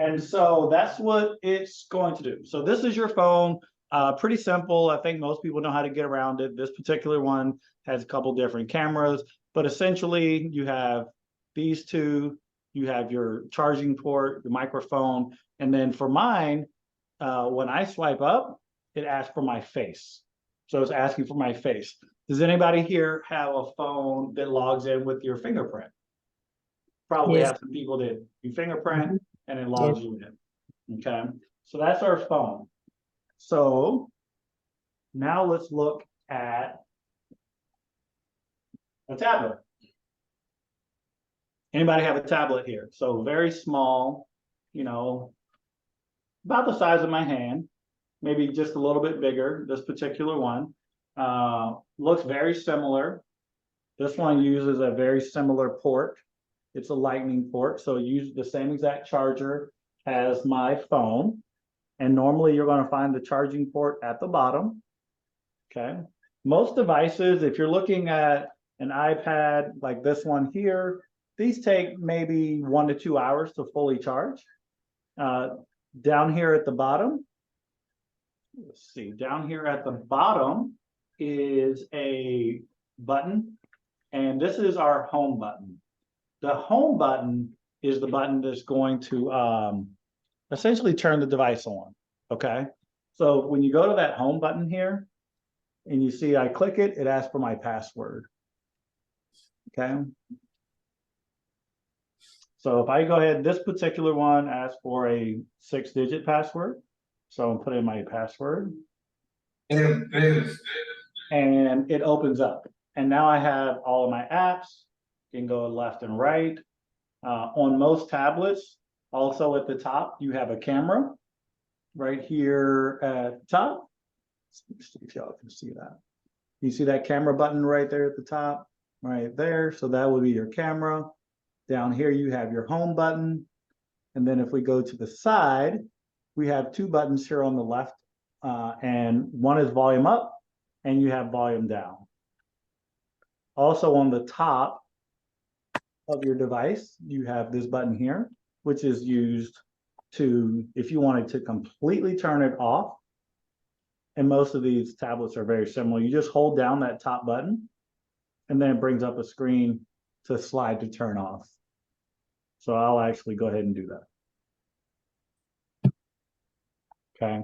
And so that's what it's going to do. So this is your phone. Pretty simple. I think most people know how to get around it. This particular one has a couple different cameras, but essentially you have these two, you have your charging port, the microphone, and then for mine, when I swipe up, it asks for my face. So it's asking for my face. Does anybody here have a phone that logs in with your fingerprint? Probably Yes. have some people that you fingerprint and it logs Yes. you in. Okay, so that's our phone. So now let's look at a tablet. Anybody have a tablet here? So very small, you know, about the size of my hand, maybe just a little bit bigger, this particular one. Looks very similar. This one uses a very similar port. It's a lightning port, so it uses the same exact charger as my phone. And normally you're going to find the charging port at the bottom. Okay. Most devices, if you're looking at an iPad like this one here, these take maybe 1 to 2 hours to fully charge. Down here at the bottom, let's see, down here at the bottom is a button, and this is our home button. The home button is the button that's going to essentially turn the device on, okay? So when you go to that home button here, and you see I click it, it asks for my password, okay? So if I go ahead, this particular one asks for a 6-digit password. So I'm putting my password. And it opens up. And now I have all of my apps. You can go left and right. On most tablets, also at the top, you have a camera right here at the top. Let's see if y'all can see that. You see that camera button right there at the top, right there. So that would be your camera. Down here, you have your home button. And then if we go to the side, we have 2 buttons here on the left. And one is volume up and you have volume down. Also on the top of your device, you have this button here, which is used to, if you wanted to completely turn it off, and most of these tablets are very similar, you just hold down that top button and then it brings up a screen to slide to turn off. So I'll actually go ahead and do that. Okay.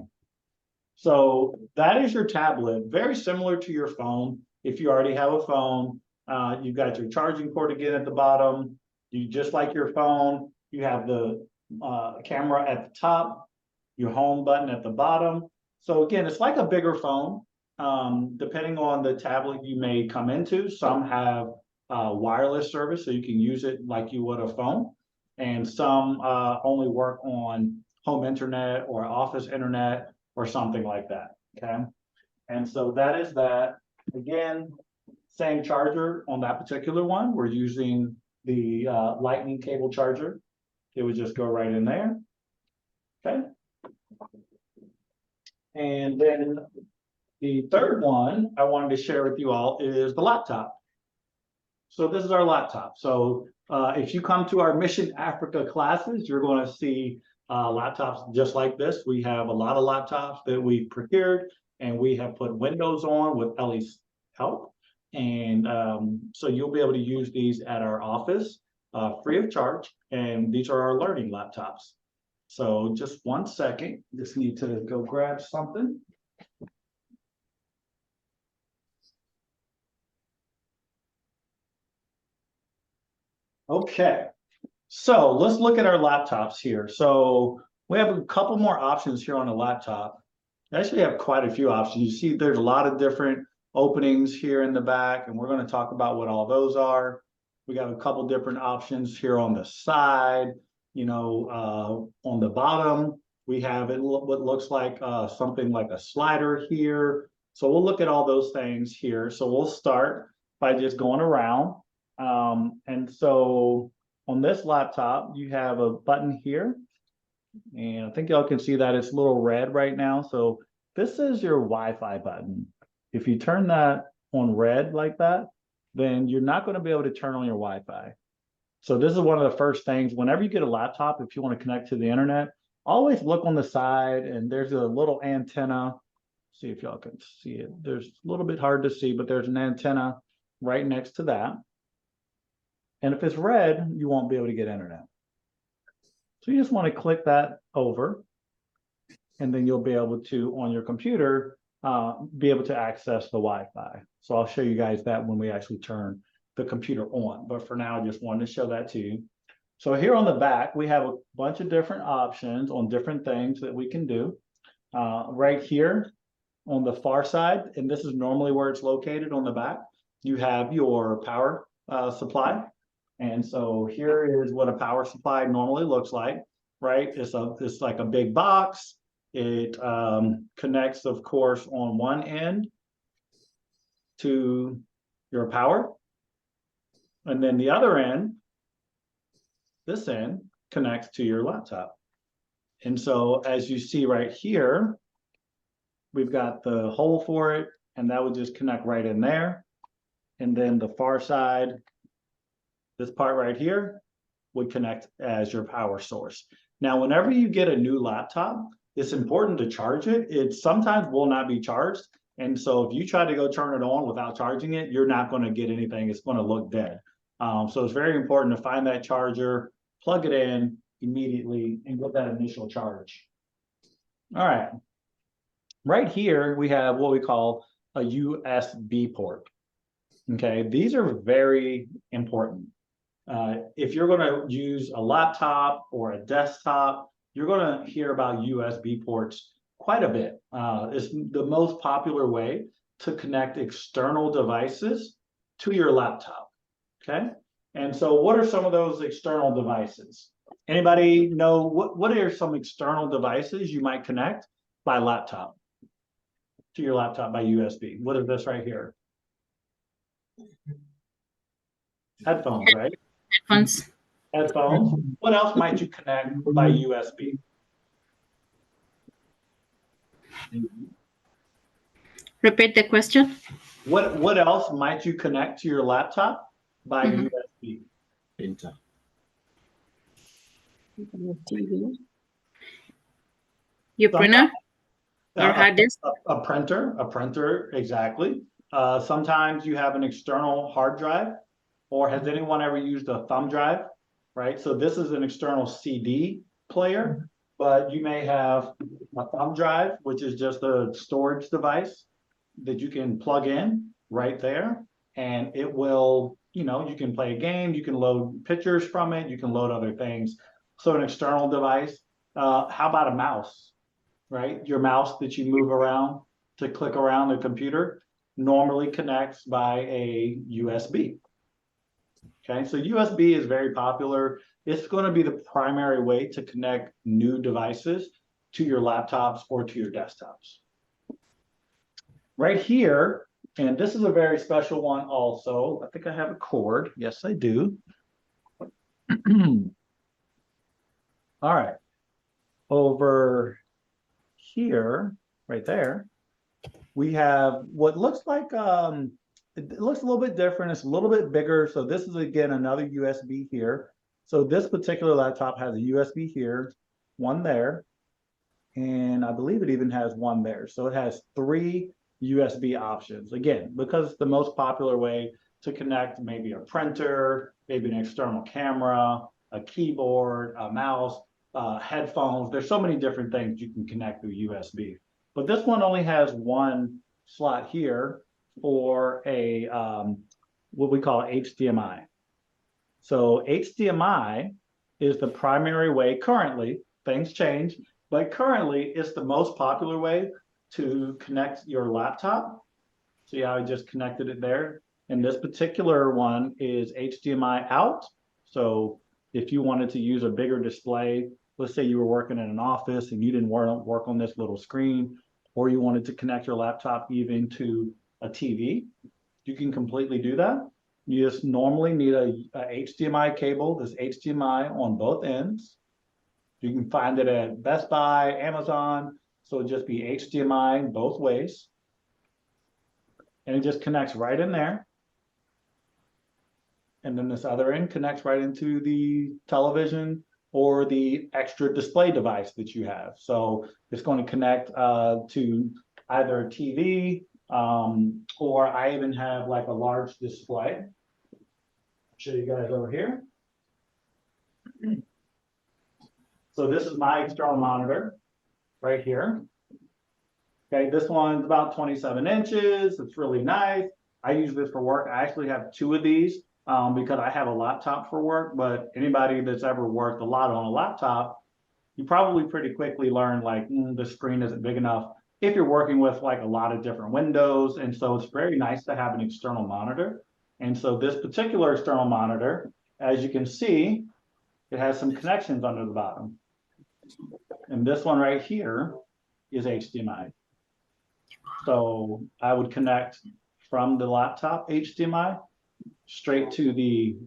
So that is your tablet, very similar to your phone. If you already have a phone, you've got your charging port again at the bottom. You just like your phone, you have the camera at the top, your home button at the bottom. So again, it's like a bigger phone. Depending on the tablet you may come into, some have wireless service, so you can use it like you would a phone. And some only work on home internet or office internet or something like that, okay? And so that is that. Again, same charger on that particular one. We're using the lightning cable charger. It would just go right in there, okay? And then the third one I wanted to share with you all is the laptop. So this is our laptop. So if you come to our Mission Africa classes, you're going to see laptops just like this. We have a lot of laptops that we've procured, and we have put Windows on with Ellie's help. And so you'll be able to use these at our office free of charge. And these are our learning laptops. So just 1 second, just need to go grab something. Okay, so let's look at our laptops here. So we have a couple more options here on the laptop. I actually have quite a few options. You see there's a lot of different openings here in the back, and we're going to talk about what all those are. We got a couple different options here on the side. You know, on the bottom, we have it what looks like something like a slider here. So we'll look at all those things here. So we'll start by just going around. And so on this laptop, you have a button here. And I think y'all can see that it's a little red right now. So this is your Wi-Fi button. If you turn that on red like that, then you're not going to be able to turn on your Wi-Fi. So this is one of the first things, whenever you get a laptop, if you want to connect to the internet, always look on the side and there's a little antenna. See if y'all can see it. There's a little bit hard to see, but there's an antenna right next to that. And if it's red, you won't be able to get internet. So you just want to click that over, and then you'll be able to, on your computer, be able to access the Wi-Fi. So I'll show you guys that when we actually turn the computer on. But for now, I just wanted to show that to you. So here on the back, we have a bunch of different options on different things that we can do. Right here on the far side, and this is normally where it's located on the back, you have your power supply. And so here is what a power supply normally looks like, right? It's like a big box. It connects, of course, on one end to your power. And then the other end, this end, connects to your laptop. And so as you see right here, we've got the hole for it, and that would just connect right in there. And then the far side, this part right here, would connect as your power source. Now, whenever you get a new laptop, it's important to charge it. It sometimes will not be charged. And so if you try to go turn it on without charging it, you're not going to get anything. It's going to look dead. So it's very important to find that charger, plug it in immediately, and get that initial charge. All right. Right here, we have what we call a USB port. Okay, these are very important. If you're going to use a laptop or a desktop, you're going to hear about USB ports quite a bit. It's the most popular way to connect external devices to your laptop. Okay, and so what are some of those external devices? Anybody know what are some external devices you might connect by laptop to your laptop by USB? What is this right here? Headphones, right? Headphones. Headphones. What else might you connect by USB? Repeat the question. What else might you connect to your laptop by USB? Printer. TV. Your printer or hard disk? A printer, exactly. Sometimes you have an external hard drive, or has anyone ever used a thumb drive? Right, so this is an external CD player, but you may have a thumb drive, which is just a storage device that you can plug in right there, and it will, you can play a game, you can load pictures from it, you can load other things. So an external device. How about a mouse, right? Your mouse that you move around to click around the computer normally connects by a USB. Okay, so USB is very popular. It's going to be the primary way to connect new devices to your laptops or to your desktops. Right here, and this is a very special one also. I think I have a cord. Yes, I do. All right. Over here, right there, we have what looks like it looks a little bit different. It's a little bit bigger. So this is, again, another USB here. So this particular laptop has a USB here, one there, and I believe it even has one there. So it has 3 USB options. Again, because it's the most popular way to connect maybe a printer, maybe an external camera, a keyboard, a mouse, headphones. There's so many different things you can connect through USB. But this one only has one slot here for a what we call HDMI. So HDMI is the primary way currently. Things change, but currently it's the most popular way to connect your laptop. See how I just connected it there? And this particular one is HDMI out. So if you wanted to use a bigger display, let's say you were working in an office and you didn't want to work on this little screen, or you wanted to connect your laptop even to a TV, you can completely do that. You just normally need a HDMI cable. There's HDMI on both ends. You can find it at Best Buy, Amazon. So it'll just be HDMI both ways. And it just connects right in there. And then this other end connects right into the television or the extra display device that you have. So it's going to connect to either a TV, or I even have like a large display. I'll show you guys over here. So this is my external monitor right here. Okay, this one's about 27 inches. It's really nice. I use this for work. I actually have two of these because I have a laptop for work, but anybody that's ever worked a lot on a laptop, you probably pretty quickly learn like the screen isn't big enough if you're working with like a lot of different windows. And so it's very nice to have an external monitor. And so this particular external monitor, as you can see, it has some connections under the bottom. And this one right here is HDMI. So I would connect from the laptop HDMI straight to the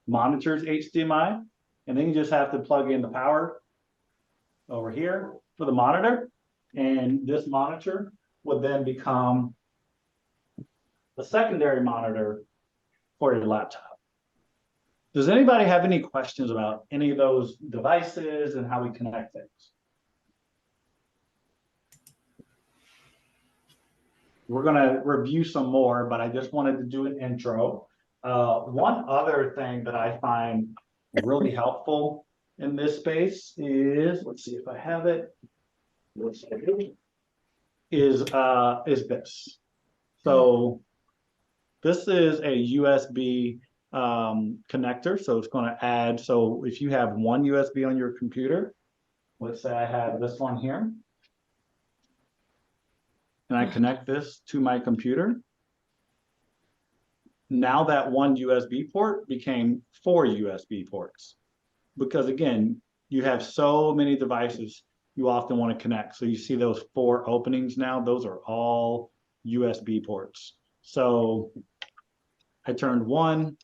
monitor's HDMI. And then you just have to plug in the power over here for the monitor. And this monitor would then become the secondary monitor for your laptop. Does anybody have any questions about any of those devices and how we connect things? We're going to review some more, but I just wanted to do an intro. One other thing that I find really helpful in this space is, let's see if I have it, is this. So this is a USB connector. So it's going to add, so if you have one USB on your computer, let's say I have this one here, and I connect this to my computer. Now that one USB port became 4 USB ports. Because again, you have so many devices you often want to connect. So you see those 4 openings now, those are all USB ports. So I turned 1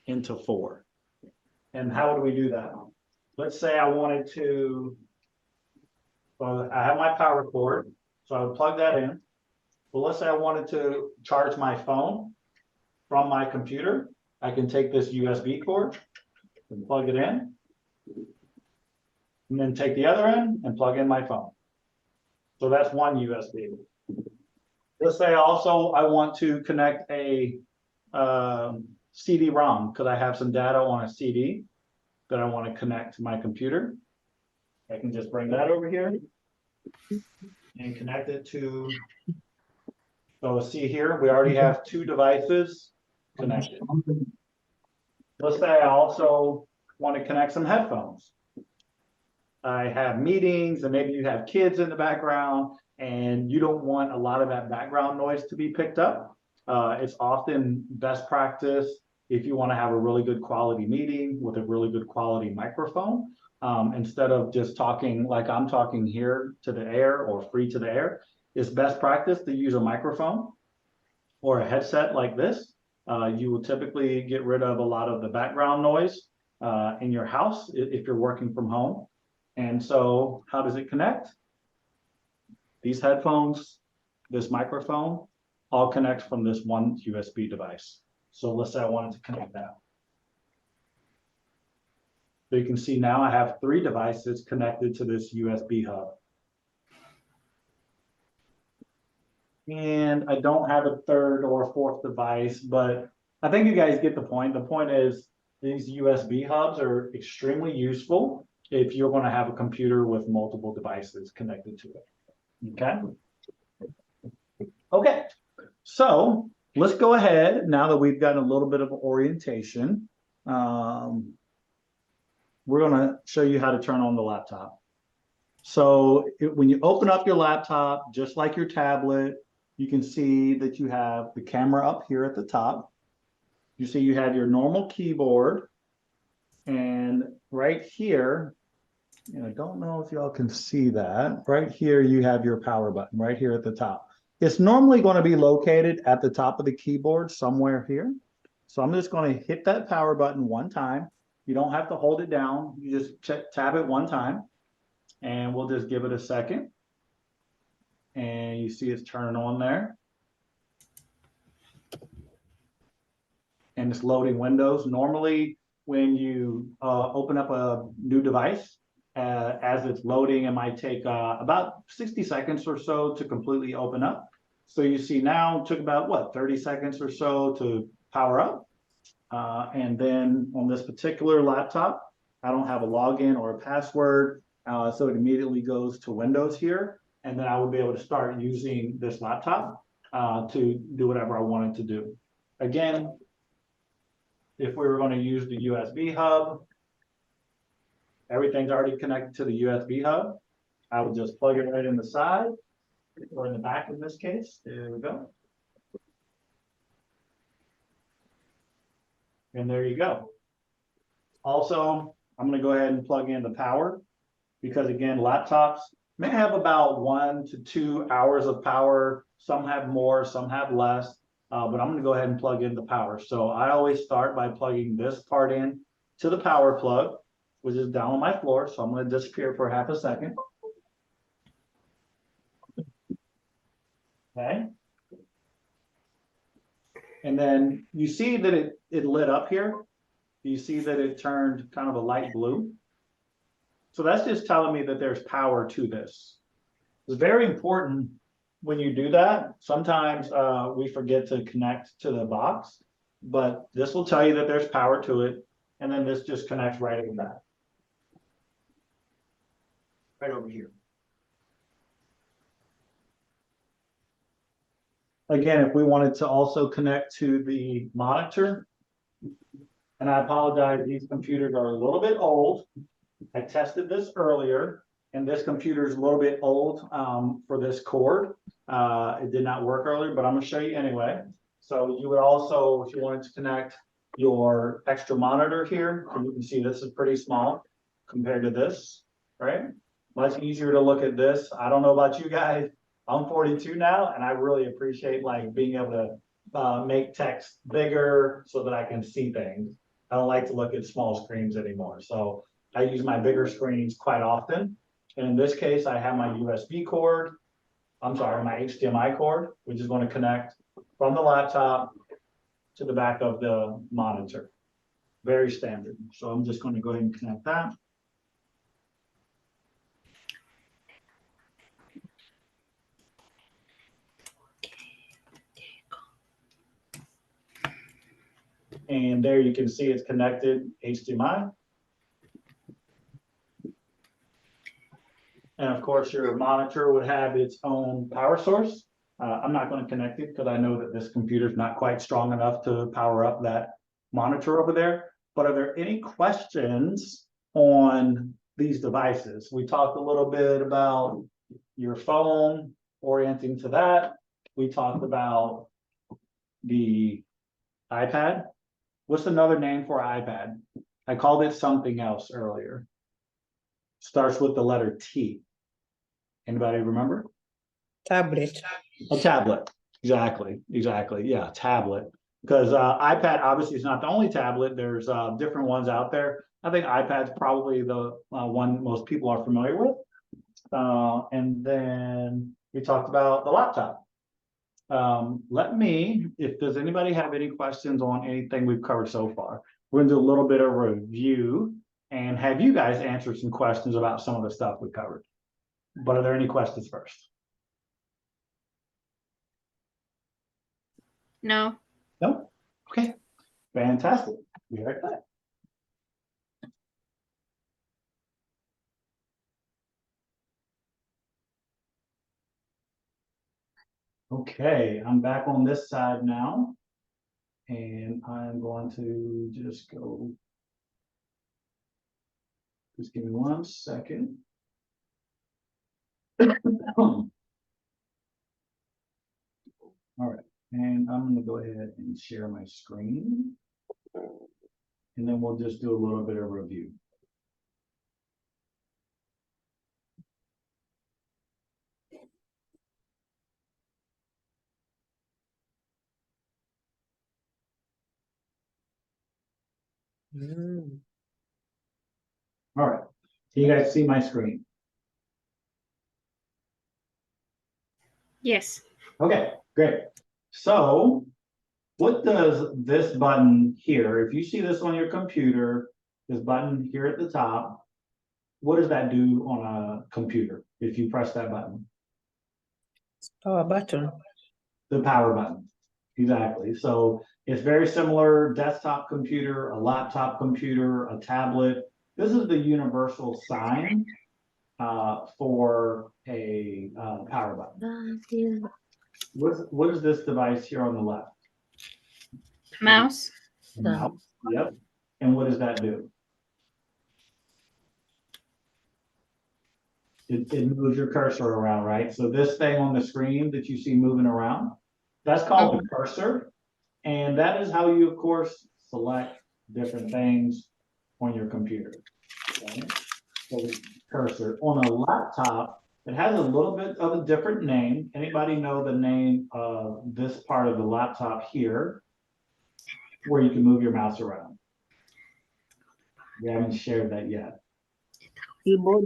into 4. And how do we do that? Let's say I wanted to, well, I have my power cord. So I would plug that in. Well, let's say I wanted to charge my phone from my computer. I can take this USB cord and plug it in. And then take the other end and plug in my phone. So that's one USB. Let's say also I want to connect a CD-ROM because I have some data on a CD that I want to connect to my computer. I can just bring that over here and connect it to, so see here, we already have 2 devices connected. Let's say I also want to connect some headphones. I have meetings and maybe you have kids in the background and you don't want a lot of that background noise to be picked up. It's often best practice if you want to have a really good quality meeting with a really good quality microphone. Instead of just talking like I'm talking here to the air or free to the air, it's best practice to use a microphone or a headset like this. You will typically get rid of a lot of the background noise in your house if you're working from home. And so how does it connect? These headphones, this microphone, all connect from this one USB device. So let's say I wanted to connect that. So you can see now I have 3 devices connected to this USB hub. And I don't have a 3rd or 4th device, but I think you guys get the point. The point is these USB hubs are extremely useful if you're going to have a computer with multiple devices connected to it. Okay. Okay. So let's go ahead now that we've gotten a little bit of orientation. We're going to show you how to turn on the laptop. So when you open up your laptop, just like your tablet, you can see that you have the camera up here at the top. You see you have your normal keyboard. And right here, I don't know if y'all can see that. Right here, you have your power button right here at the top. It's normally going to be located at the top of the keyboard somewhere here. So I'm just going to hit that power button one time. You don't have to hold it down. You just tab it one time. And we'll just give it a second. And you see it's turning on there. and it's loading windows. Normally, when you open up a new device, as it's loading, it might take about 60 seconds or so to completely open up. So you see now it took about what, 30 seconds or so to power up. And then on this particular laptop, I don't have a login or a password. So it immediately goes to Windows here. And then I would be able to start using this laptop to do whatever I wanted to do. Again, if we were going to use the USB hub, everything's already connected to the USB hub. I would just plug it right in the side or in the back in this case. There we go. And there you go. Also, I'm going to go ahead and plug in the power because again, laptops may have about 1 to 2 hours of power. Some have more, some have less, but I'm going to go ahead and plug in the power. So I always start by plugging this part in to the power plug, which is down on my floor. So I'm going to disappear for half a second. Okay. And then you see that it lit up here. You see that it turned kind of a light blue. So that's just telling me that there's power to this. It's very important when you do that. Sometimes we forget to connect to the box, but this will tell you that there's power to it. And then this just connects right in the back. Right over here. Again, if we wanted to also connect to the monitor, and I apologize, these computers are a little bit old. I tested this earlier, and this computer is a little bit old for this cord. It did not work earlier, but I'm going to show you anyway. So you would also, if you wanted to connect your extra monitor here, and you can see this is pretty small compared to this, right? Much easier to look at this. I don't know about you guys. I'm 42 now, and I really appreciate like being able to make text bigger so that I can see things. I don't like to look at small screens anymore. So I use my bigger screens quite often. And in this case, I have my USB cord. I'm sorry, my HDMI cord, which is going to connect from the laptop to the back of the monitor. Very standard. So I'm just going to go ahead and connect that. And there you can see it's connected HDMI. And of course, your monitor would have its own power source. I'm not going to connect it because I know that this computer is not quite strong enough to power up that monitor over there. But are there any questions on these devices? We talked a little bit about your phone, orienting to that. We talked about the iPad. What's another name for iPad? I called it something else earlier. Starts with the letter T. Anybody remember? Tablet. A tablet. Exactly. Yeah, tablet. Because iPad obviously is not the only tablet. There's different ones out there. I think iPad's probably the one most people are familiar with. And then we talked about the laptop. If does anybody have any questions on anything we've covered so far? We're gonna do a little bit of review and have you guys answer some questions about some of the stuff we covered. But are there any questions first? No. No? Okay. Fantastic. Be right back. Okay, I'm back on this side now. And I'm going to just go. Just give me 1 second. All right, and I'm going to go ahead and share my screen. And then we'll just do a little bit of review. All right, can you guys see my screen? Yes. Okay, great. So What does this button here, if you see this on your computer, this button here at the top, what does that do on a computer if you press that button? Power button. The power button. Exactly. So it's very similar, desktop computer, a laptop computer, a tablet. This is the universal sign for a power button. What is this device here on the left? Mouse. A mouse. Yep. And what does that do? It moves your cursor around, right? So this thing on the screen that you see moving around, that's called a cursor. And that is how you, of course, select different things on your computer. Okay? So cursor. On a laptop, it has a little bit of a different name. Anybody know the name of this part of the laptop here, where you can move your mouse around? We haven't shared that yet. Keyboard.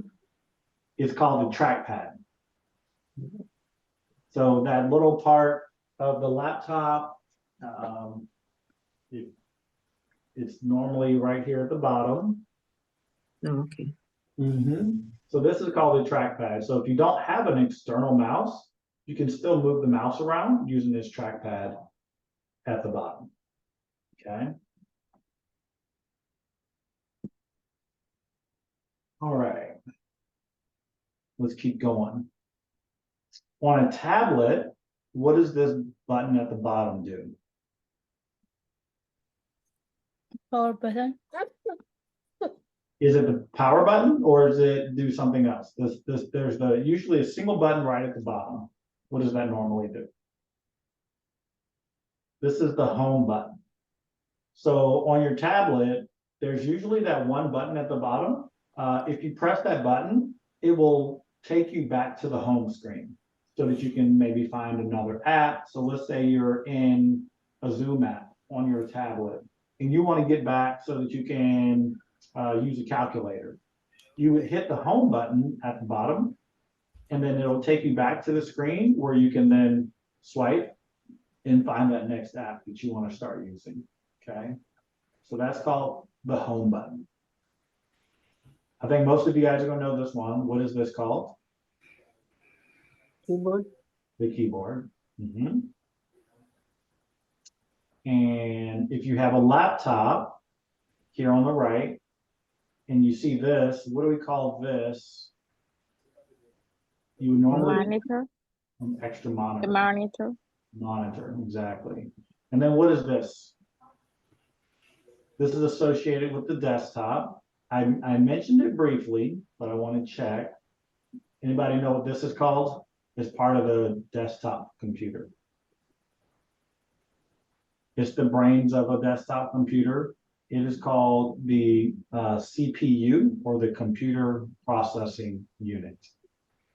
It's called the trackpad. So that little part of the laptop, it's normally right here at the bottom. Oh, okay. So this is called a trackpad. So if you don't have an external mouse, you can still move the mouse around using this trackpad at the bottom. Okay. All right. Let's keep going. On a tablet, what does this button at the bottom do? Power button. Is it the power button or does it do something else? There's usually a single button right at the bottom. What does that normally do? This is the home button. So on your tablet, there's usually that one button at the bottom. If you press that button, it will take you back to the home screen so that you can maybe find another app. So let's say you're in a Zoom app on your tablet and you want to get back so that you can use a calculator. You would hit the home button at the bottom, and then it'll take you back to the screen where you can then swipe and find that next app that you want to start using. Okay. So that's called the home button. I think most of you guys are going to know this one. What is this called? Keyboard. The keyboard. And if you have a laptop here on the right, and you see this, what do we call this? You would normally Monitor. an extra monitor. The monitor. Monitor, exactly. And then what is this? This is associated with the desktop. I mentioned it briefly, but I want to check. Anybody know what this is called? It's part of the desktop computer. It's the brains of a desktop computer. It is called the CPU, or the computer processing unit.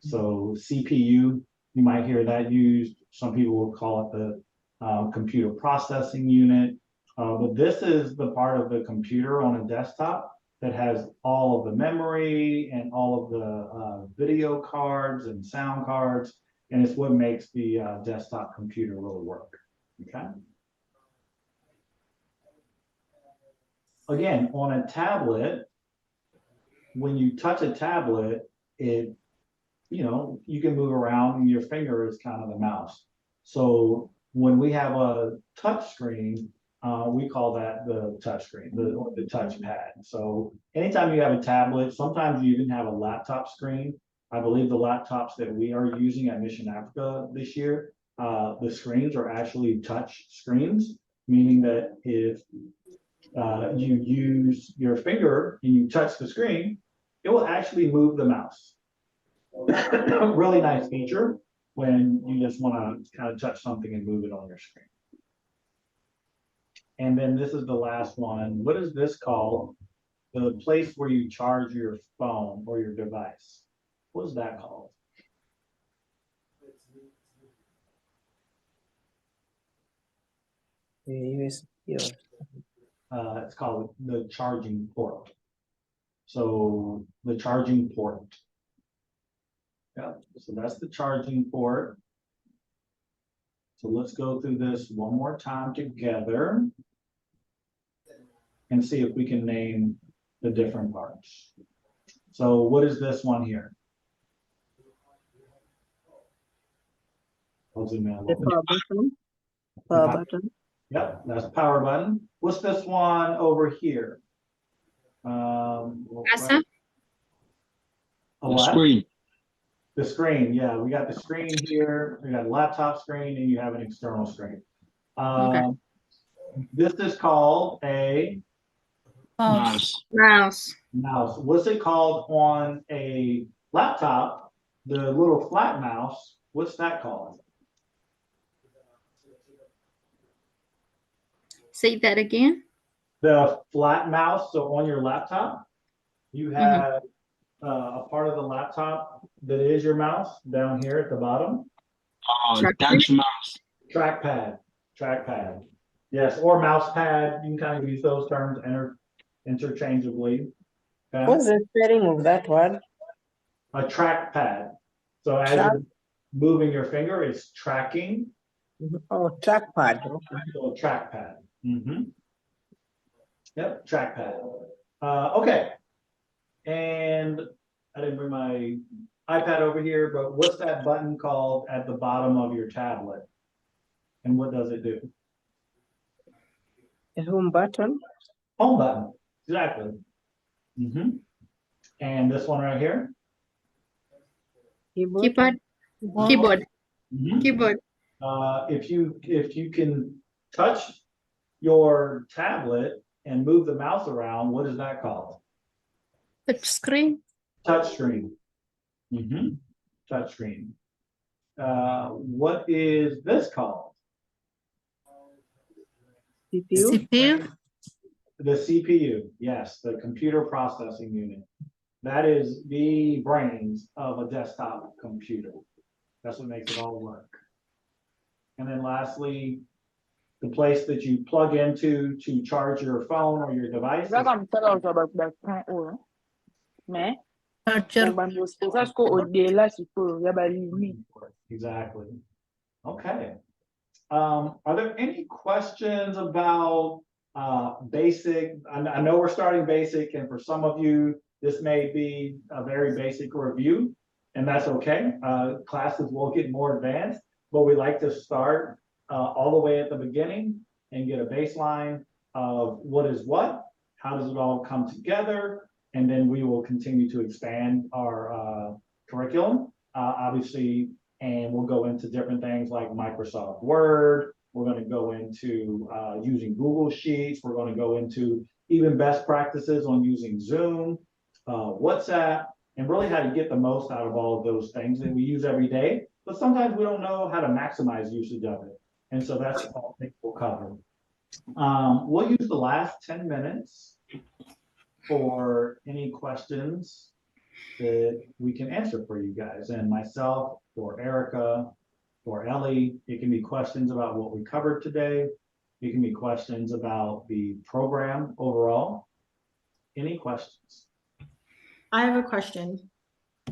So CPU, you might hear that used. Some people will call it the computer processing unit. But this is the part of the computer on a desktop that has all of the memory and all of the video cards and sound cards. And it's what makes the desktop computer really work. Okay. Again, on a tablet, when you touch a tablet, you can move around and your finger is kind of the mouse. So when we have a touch screen, we call that the touch screen, the touch pad. So anytime you have a tablet, sometimes you even have a laptop screen. I believe the laptops that we are using at Mission Africa this year, the screens are actually touch screens, meaning that if you use your finger and you touch the screen, it will actually move the mouse. Really nice feature when you just want to kind of touch something and move it on your screen. And then this is the last one. What is this called? The place where you charge your phone or your device. What is that called? The USB. It's called the charging port. So the charging port. Yeah, so that's the charging port. So let's go through this one more time together and see if we can name the different parts. So what is this one here? I'll zoom in a The little bit. power button. Power button. Yep, that's power button. What's this one over here? Casa. A The what? screen. The screen, yeah, we got the screen here, we got a laptop screen, and you have an external screen. This is called a Mouse. Mouse. mouse. What's it called on a laptop? The little flat mouse, what's that called? Say that again. The flat mouse, so on your laptop, you have a part of the laptop that is your mouse down here at the bottom. Touch mouse. Trackpad. Yes, or mouse pad. You can kind of use those terms interchangeably. Okay? What's the spelling of that word? A trackpad. So as Track- you're moving your finger, it's tracking. Oh, trackpad. Okay. So a trackpad. Yep, trackpad. Okay. And I didn't bring my iPad over here, but what's that button called at the bottom of your tablet? And what does it do? The home button. Home button, exactly. And this one right here? Keyboard. Keyboard. Keyboard. Keyboard. If you can touch your tablet and move the mouse around, what is that called? Touch screen. Touch screen. Touch screen. What is this called? CPU. CPU. The CPU, yes, the computer processing unit. That is the brains of a desktop computer. That's what makes it all work. And then lastly, the place that you plug into to charge your phone or your device. Charger. Exactly. Okay. Are there any questions about basic? I know we're starting basic, and for some of you, this may be a very basic review, and that's okay. Classes will get more advanced, but we like to start all the way at the beginning and get a baseline of what is what, how does it all come together, and then we will continue to expand our curriculum, obviously, and we'll go into different things like Microsoft Word. We're going to go into using Google Sheets. We're going to go into even best practices on using Zoom, WhatsApp, and really how to get the most out of all of those things that we use every day. But sometimes we don't know how to maximize usage of it. And so that's all I think we'll cover. We'll use the last 10 minutes for any questions that we can answer for you guys, and myself, for Erica, for Ellie. It can be questions about what we covered today. It can be questions about the program overall. Any questions? I have a question.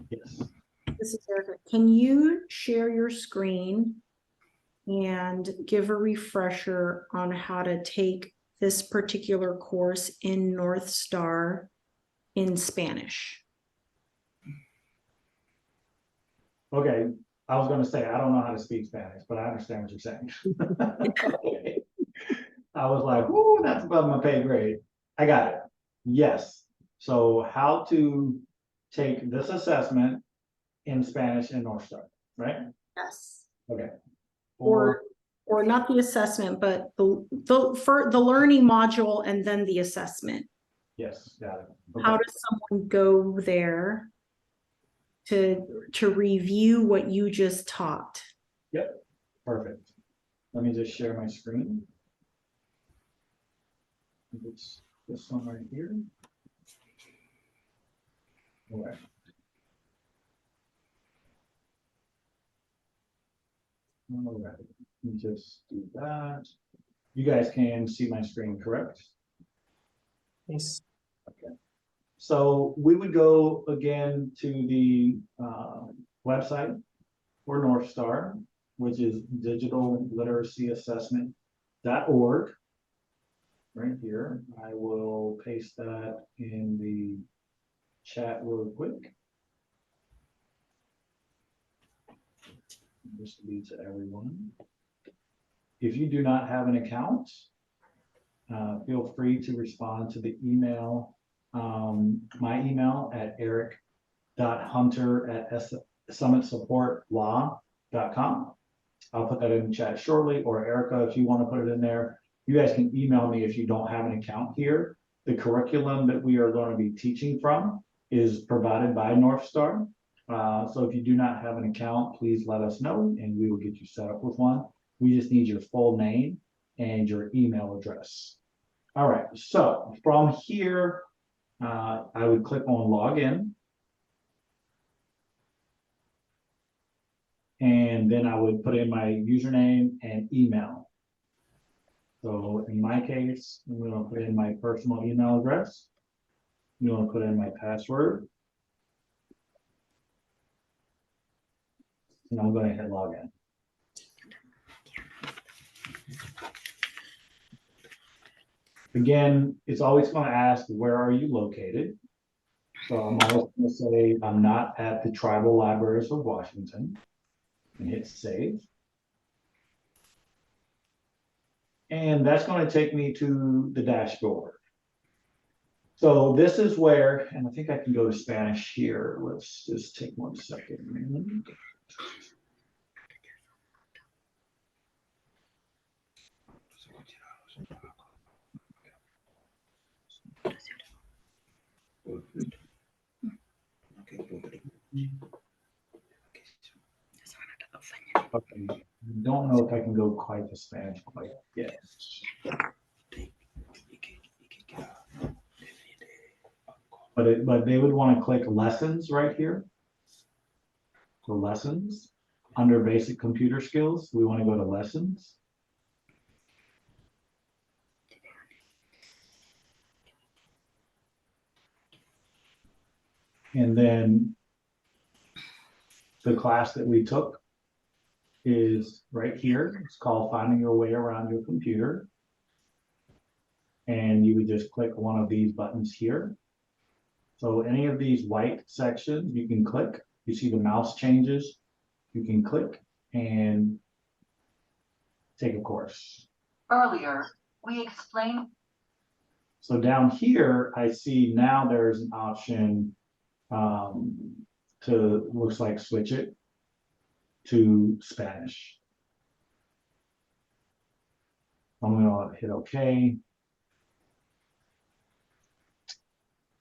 Yes. This is Erica. Can you share your screen and give a refresher on how to take this particular course in Northstar in Spanish? Okay, I was going to say, I don't know how to speak Spanish, but I understand what you're saying. I was like, ooh, that's above my pay grade. I got it. Yes. So how to take this assessment in Spanish in Northstar, right? Yes. Okay. Or not the assessment, but for the learning module and then the assessment. Yes, got it. Okay. How does someone go there to review what you just taught? Yep, perfect. Let me just share my screen. It's this one right here. All right. All right, let me just do that. You guys can see my screen, correct? Yes. Okay. So we would go again to the website for Northstar. which is digitalliteracy.assessment.org. Right here. I will paste that in the chat real quick. This will be to everyone. If you do not have an account, feel free to respond to the email, my email at eric.hunter@summitsupportlaw.com. I'll put that in the chat shortly, or Erica, if you want to put it in there. You guys can email me if you don't have an account here. The curriculum that we are going to be teaching from is provided by Northstar. So if you do not have an account, please let us know and we will get you set up with one. We just need your full name and your email address. All right, so from here, I would click on login. And then I would put in my username and email. So in my case, I'm going to put in my personal email address. I'm going to put in my password. And I'm going to hit login. Again, it's always going to ask, where are you located? So I'm always going to say, I'm not at the Tribal Libraries of Washington, and hit save. And that's going to take me to the dashboard. So this is where, and I think I can go to Spanish here. Let's just take 1 second. Okay, I don't know if I can go quite to Spanish quite yet. But they would want to click lessons right here. So lessons under basic computer skills, we want to go to lessons. And then the class that we took is right here. It's called Finding Your Way Around Your Computer. And you would just click one of these buttons here. So any of these white sections you can click. You see the mouse changes. You can click and take a course. Earlier, we explained. So down here, I see now there's an option to, looks like, switch it to Spanish. I'm going to hit OK.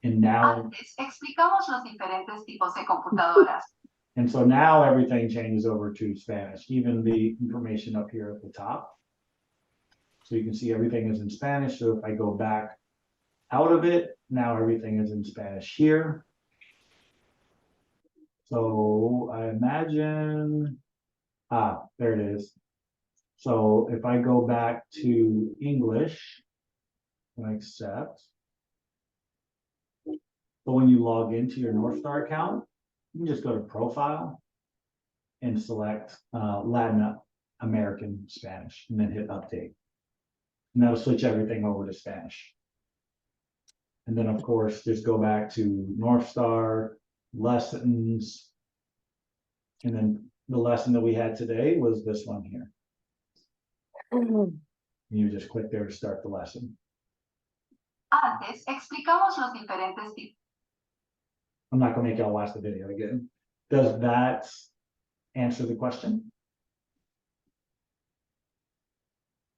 And now, Antes explicamos los diferentes tipos de computadoras. and so now everything changes over to Spanish, even the information up here at the top. So you can see everything is in Spanish. So if I go back out of it, now everything is in Spanish here. So I imagine, there it is. So if I go back to English, and accept. But when you log into your Northstar account, you can just go to Profile and select Latin American Spanish, and then hit Update. And that'll switch everything over to Spanish. And then, of course, just go back to Northstar, lessons. And then the lesson that we had today was this one here. You just click there to start the lesson. Antes explicamos los diferentes tipos. I'm not going to make y'all watch the video again. Does that answer the question?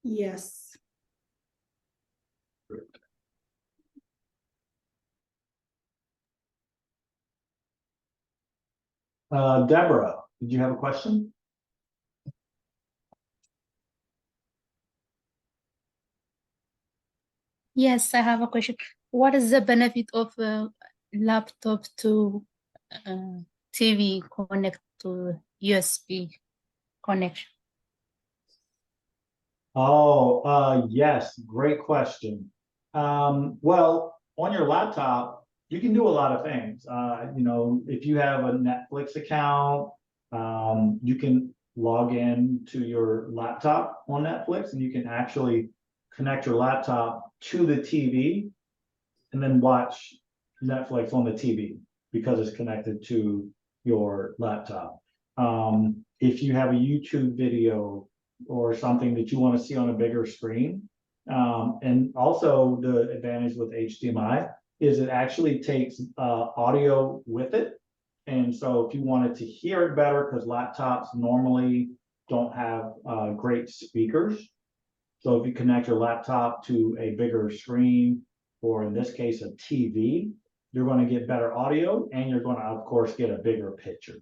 Yes. Deborah, did you have a question? Yes, I have a question. What is the benefit of a laptop to TV connect to USB connection? Oh, yes, great question. Well, on your laptop, you can do a lot of things. You know, if you have a Netflix account, you can log in to your laptop on Netflix, and you can actually connect your laptop to the TV and then watch Netflix on the TV because it's connected to your laptop. If you have a YouTube video or something that you want to see on a bigger screen, and also the advantage with HDMI is it actually takes audio with it. And so if you wanted to hear it better, because laptops normally don't have great speakers. So if you connect your laptop to a bigger screen, or in this case, a TV, you're going to get better audio and you're going to, of course, get a bigger picture.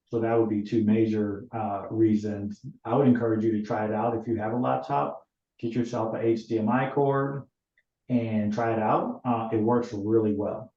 So that would be two major reasons. I would encourage you to try it out. If you have a laptop, get yourself a HDMI cord and try it out. It works really well.